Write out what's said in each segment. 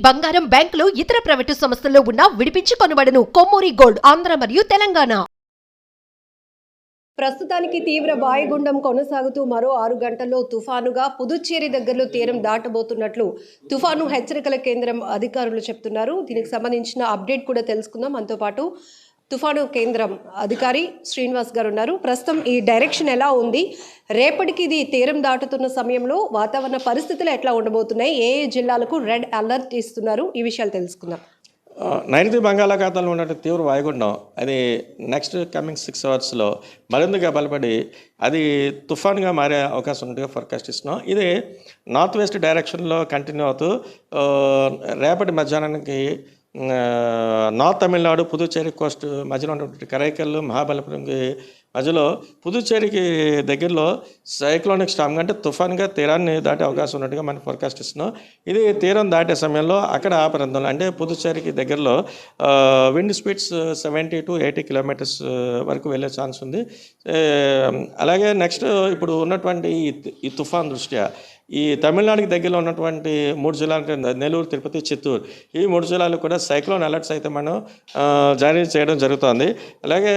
బంగారం, బ్యాంకులు, ఇతర ప్రైవేటు సంస్థల్లో ఉన్న విడిపించి కొనబడును. కొమ్మూరి గోల్డ్, ఆంధ్ర మరియు తెలంగాణ. ప్రస్తుతానికి తీవ్ర వాయుగుండం కొనసాగుతూ మరో 6 గంటల్లో తుఫానుగా పుదుచ్చేరి దగ్గరలో తీరం దాటబోతున్నట్లు తుఫాను హెచ్చరికల కేంద్రం అధికారులు చెప్తున్నారు. దీనికి సంబంధించిన అప్డేట్ కూడా తెలుసుకుందాం. మనతో పాటు తుఫాను కేంద్రం అధికారి శ్రీనివాస్ గారు ఉన్నారు. ప్రస్తుతం ఈ డైరెక్షన్ ఎలా ఉంది, రేపటికి ఇది తీరం దాటుతున్న సమయంలో వాతావరణ పరిస్థితులు ఎట్లా ఉండబోతున్నాయి, ఏ జిల్లాలకు రెడ్ అలర్ట్ ఇస్తున్నారు, ఈ విషయాలు తెలుసుకుందాం. నైరుతి బంగాళాఖాతంలో ఉన్న తీవ్ర వాయుగుండం అది నెక్స్ట్ కమింగ్ 6 అవర్స్లో మరింతగా బలపడి అది తుఫాన్గా మారే అవకాశం ఉన్నట్టుగా ఫోర్కాస్ట్ ఇస్తున్నాం. ఇది నార్త్ వెస్ట్ డైరెక్షన్లో కంటిన్యూ అవుతూ రేపటి మధ్యాహ్నానికి నార్త్ తమిళనాడు, పుదుచ్చేరి కోస్ట్ మధ్యలో ఉన్నటువంటి కరైకల్, మహాబలిపురంకి మధ్యలో పుదుచ్చేరికి దగ్గరలో సైక్లోనిక్ స్టామ్ అంటే తుఫాన్గా తీరాన్ని దాటే అవకాశం ఉన్నట్టుగా మనం ఫోర్కాస్ట్ ఇస్తున్నాం. ఇది తీరం దాటే సమయంలో అక్కడ ఆ ప్రాంతంలో అంటే పుదుచ్చేరికి దగ్గరలో విండ్ స్పీడ్స్ 70 to 80 కిలోమీటర్స్ వరకు వెళ్ళే ఛాన్స్ ఉంది. అలాగే నెక్స్ట్ ఇప్పుడు ఉన్నటువంటి ఈ తుఫాన్ దృష్ట్యా ఈ తమిళనాడుకి దగ్గరలో ఉన్నటువంటి 3 జిల్లాలు నెల్లూరు, తిరుపతి, చిత్తూరు ఈ 3 జిల్లాలు కూడా సైక్లోన్ అలర్ట్స్ అయితే మనం జారీ చేయడం జరుగుతుంది. అలాగే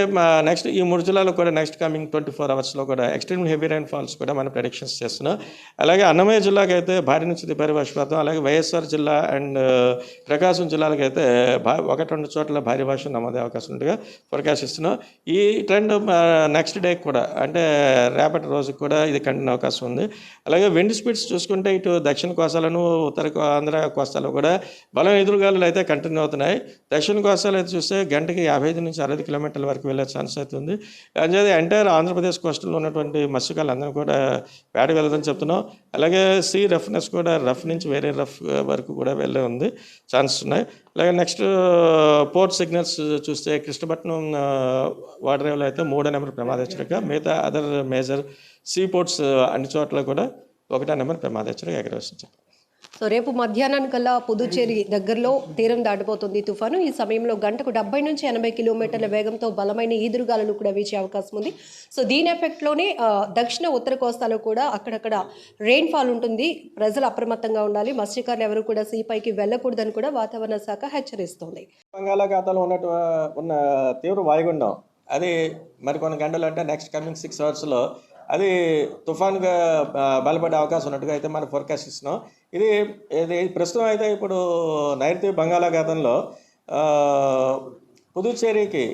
నెక్స్ట్ ఈ 3 జిల్లాలు కూడా నెక్స్ట్ కమింగ్ 24 అవర్స్లో కూడా ఎక్స్ట్రీమ్ హెవీ రైన్ ఫాల్స్ కూడా మనం ప్రెడిక్షన్స్ చేస్తున్నాం. అలాగే అన్నమయ్య జిల్లాకి అయితే భారీ నుంచి భారీ వర్షపాతం, అలాగే వైఎస్ఆర్ జిల్లా అండ్ ప్రకాశం జిల్లాలకు అయితే 1-2 చోట్ల భారీ వర్షం నమోదే అవకాశం ఉన్నట్టుగా ఫోర్కాస్ట్ ఇస్తున్నాం. ఈ ట్రెండ్ నెక్స్ట్ డే కూడా అంటే రేపటి రోజుకి కూడా ఇది కంటిన్యూ అవకాశం ఉంది. అలాగే విండ్ స్పీడ్స్ చూసుకుంటే ఇటు దక్షిణ కోస్తాలను, ఉత్తర ఆంధ్ర కోస్తాలో కూడా బలం ఎదురుగాలు అయితే కంటిన్యూ అవుతున్నాయి. దక్షిణ కోస్తాలు అయితే చూస్తే గంటకి 55 నుంచి 60 కిలోమీటర్ల వరకు వెళ్ళే ఛాన్స్ అవుతుంది. అంచేది ఎంటైర్ ఆంధ్రప్రదేశ్ కోస్టల్లో ఉన్నటువంటి మత్స్యకారులందరూ కూడా వేటకు వెళ్ళదని చెప్తున్నాం. అలాగే సీ రఫ్నెస్ కూడా రఫ్ నుంచి వేరే రఫ్ వరకు కూడా వెళ్ళే ఉంది ఛాన్స్ ఉన్నాయి. అలాగే నెక్స్ట్ పోర్ట్ సిగ్నల్స్ చూస్తే కృష్ణపట్నం వాడరేవులో అయితే 3వ నెంబర్ ప్రమాద హెచ్చరిక, మిగతా అదర్ మేజర్ సీ పోర్ట్స్ అన్ని చోట్ల కూడా 1వ నెంబర్ ప్రమాద హెచ్చరిక ఎగరవేసించారు. సో రేపు మధ్యాహ్నానికల్లా పుదుచ్చేరి దగ్గరలో తీరం దాటిపోతుంది తుఫాను. ఈ సమయంలో గంటకు 70 నుంచి 80 కిలోమీటర్ల వేగంతో బలమైన ఈదురుగాలులు కూడా వీచే అవకాశం ఉంది. సో దీని ఎఫెక్ట్లోనే దక్షిణ ఉత్తర కోస్తాలో కూడా అక్కడక్కడ రెయిన్ ఫాల్ ఉంటుంది. ప్రజలు అప్రమత్తంగా ఉండాలి. మత్స్యకారులు ఎవరు కూడా సీపైకి వెళ్ళకూడదని కూడా వాతావరణ శాఖ హెచ్చరిస్తోంది. బంగాళాఖాతంలో ఉన్న తీవ్ర వాయుగుండం అది మరికొన్ని గంటలు అంటే నెక్స్ట్ కమింగ్ 6 అవర్స్లో అది తుఫాన్గా బలపడే అవకాశం ఉన్నట్టుగా అయితే మనం ఫోర్కాస్ట్ ఇస్తున్నాం. ఇది ప్రస్తుతం అయితే ఇప్పుడు నైరుతి బంగాళాఖాతంలో పుదుచ్చేరికి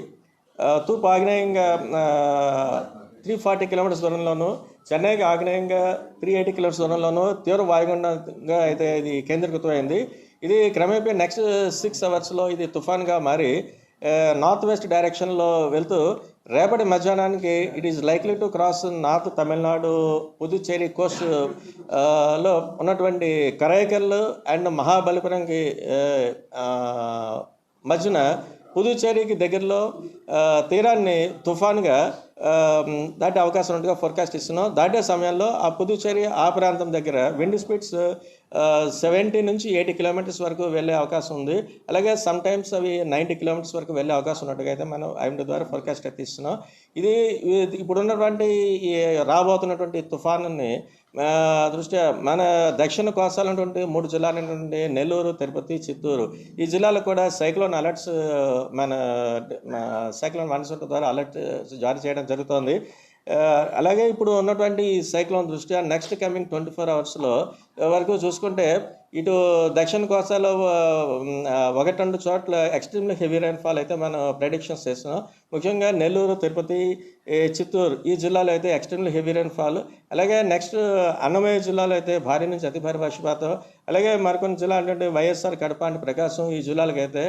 తూర్పు ఆగ్నేయంగా 340 కిలోమీటర్స్ దూరంలోను, చెన్నైకి ఆగ్నేయంగా 380 కిలోమీటర్స్ దూరంలోను తీవ్ర వాయుగుండంగా అయితే ఇది కేంద్రీకృతమైంది. ఇది క్రమేపీ నెక్స్ట్ 6 అవర్స్లో ఇది తుఫాన్గా మారి నార్త్ వెస్ట్ డైరెక్షన్లో వెళ్తూ రేపటి మధ్యాహ్నానికి it is likely to cross north Tamil Nadu, Puducherry Coast లో ఉన్నటువంటి కరైకల్ అండ్ మహాబలిపురంకి మధ్యన పుదుచ్చేరికి దగ్గరలో తీరాన్ని తుఫాన్గా దాటే అవకాశం ఉన్నట్టుగా ఫోర్కాస్ట్ ఇస్తున్నాం. దాటే సమయంలో ఆ పుదుచ్చేరి ఆ ప్రాంతం దగ్గర విండ్ స్పీడ్స్ 70 నుంచి 80 కిలోమీటర్స్ వరకు వెళ్ళే అవకాశం ఉంది. అలాగే సమ్ టైమ్స్ అవి 90 కిలోమీటర్స్ వరకు వెళ్ళే అవకాశం ఉన్నట్టుగా అయితే మనం ఐఎండీ ద్వారా ఫోర్కాస్ట్ అయితే ఇస్తున్నాం. ఇది ఇప్పుడున్నటువంటి రాబోతున్నటువంటి తుఫానుని దృష్ట్యా మన దక్షిణ కోస్తాలైనటువంటి 3 జిల్లాలైనటువంటి నెల్లూరు, తిరుపతి, చిత్తూరు ఈ జిల్లాలకు కూడా సైక్లోన్ అలర్ట్స్ మన సైక్లోన్ వన్ ద్వారా అలర్ట్ జారీ చేయడం జరుగుతోంది. అలాగే ఇప్పుడు ఉన్నటువంటి సైక్లోన్ దృష్ట్యా నెక్స్ట్ కమింగ్ 24 అవర్స్లో వరకు చూసుకుంటే ఇటు దక్షిణ కోస్తాలో 1-2 చోట్ల ఎక్స్ట్రీమ్లీ హెవీ రైన్ ఫాల్ అయితే మనం ప్రెడిక్షన్స్ చేస్తున్నాం. ముఖ్యంగా నెల్లూరు, తిరుపతి, చిత్తూరు ఈ జిల్లాలో అయితే ఎక్స్ట్రీమ్లీ హెవీ రైన్ ఫాల్. అలాగే నెక్స్ట్ అన్నమయ్య జిల్లాలో అయితే భారీ నుంచి అతి భారీ వర్షపాతం. అలాగే మరికొన్ని జిల్లాలు అంటే వైఎస్ఆర్, కడప అండ్ ప్రకాశం ఈ జిల్లాలకు అయితే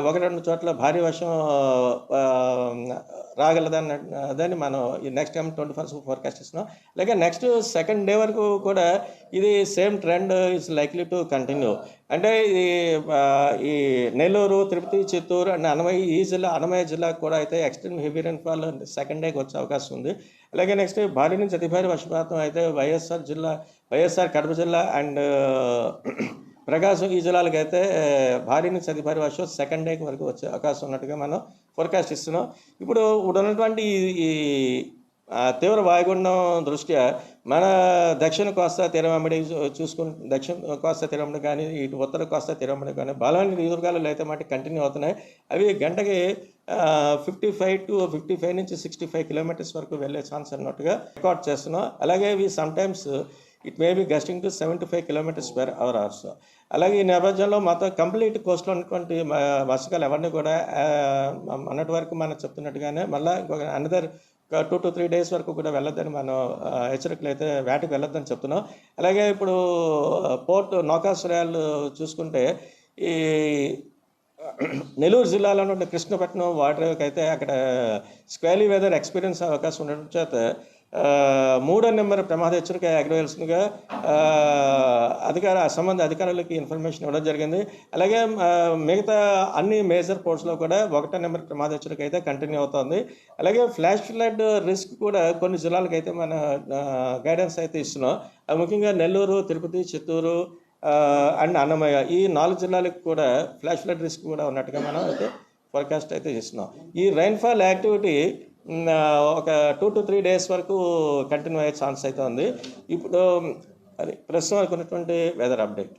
1-2 చోట్ల భారీ వర్షం రాగలదని మనం ఈ నెక్స్ట్ టైం 24 ఫోర్కాస్ట్ ఇస్తున్నాం. అలాగే నెక్స్ట్ సెకండ్ డే వరకు కూడా ఇది same trend is likely to continue. అంటే ఈ నెల్లూరు, తిరుపతి, చిత్తూరు అండ్ అన్నమయ్య జిల్లాకు కూడా అయితే extreme heavy rain fall second డేకి వచ్చే అవకాశం ఉంది. అలాగే నెక్స్ట్ భారీ నుంచి అతి భారీ వర్షపాతం అయితే వైఎస్ఆర్ కడప జిల్లా అండ్ ప్రకాశం ఈ జిల్లాలకు అయితే భారీ నుంచి అతి భారీ వర్షం సెకండ్ డేకి వరకు వచ్చే అవకాశం ఉన్నట్టుగా మనం ఫోర్కాస్ట్ ఇస్తున్నాం. ఇప్పుడు ఉన్నటువంటి ఈ తీవ్ర వాయుగుండం దృష్ట్యా మన దక్షిణ కోస్తా తీరవెంబడి చూసుకుంటే దక్షిణ కోస్తా తీరవెంబడి కానీ ఇటు ఉత్తర కోస్తా తీరవెంబడి కానీ బలమైన ఈదురుగాలు అయితే మాట కంటిన్యూ అవుతున్నాయి. అవి గంటకి 55 నుంచి 65 కిలోమీటర్స్ వరకు వెళ్ళే ఛాన్స్ అన్నట్టుగా రికార్డ్ చేస్తున్నాం. అలాగే ఇవి sometimes it may be gusting to 75 kilometres per hour also. అలాగే ఈ నేపథ్యంలో మొత్తం కంప్లీట్ కోస్ట్లో ఉన్నటువంటి వర్షకాలు ఎవరిని కూడా అన్నటి వరకు మనం చెప్తున్నట్టుగానే మళ్ళీ ఇంకొక అనదర్ 2 to 3 డేస్ వరకు కూడా వెళ్ళొద్దని మనం హెచ్చరికలు అయితే వేటకు వెళ్ళొద్దని చెప్తున్నాం. అలాగే ఇప్పుడు పోర్ట్ నౌకాశ్రయాలు చూసుకుంటే ఈ నెల్లూరు జిల్లాలో ఉన్న కృష్ణపట్నం వాటర్ అయితే అక్కడ స్క్వేలీ వెదర్ ఎక్స్పీరియన్స్ అవకాశం ఉండడం చేత 3వ నెంబర్ ప్రమాద హెచ్చరిక ఎగరవేయాల్సిందిగా సంబంధ అధికారులకి ఇన్ఫర్మేషన్ ఇవ్వడం జరిగింది. అలాగే మిగతా అన్ని మేజర్ పోర్ట్స్లో కూడా 1వ నెంబర్ ప్రమాద హెచ్చరిక అయితే కంటిన్యూ అవుతుంది. అలాగే ఫ్లాష్ ఫ్లడ్ రిస్క్ కూడా కొన్ని జిల్లాలకు అయితే మన గైడెన్స్ అయితే ఇస్తున్నాం. అది ముఖ్యంగా నెల్లూరు, తిరుపతి, చిత్తూరు అండ్ అన్నమయ్య ఈ 4 జిల్లాలకు కూడా ఫ్లాష్ ఫ్లడ్ రిస్క్ కూడా ఉన్నట్టుగా మనం అయితే ఫోర్కాస్ట్ అయితే ఇస్తున్నాం. ఈ రైన్ఫాల్ యాక్టివిటీ ఒక 2 to 3 డేస్ వరకు కంటిన్యూ అయ్యే ఛాన్స్ అయితే ఉంది. ఇప్పుడు అది ప్రస్తుతం అనుకున్నటువంటి వెదర్ అప్డేట్.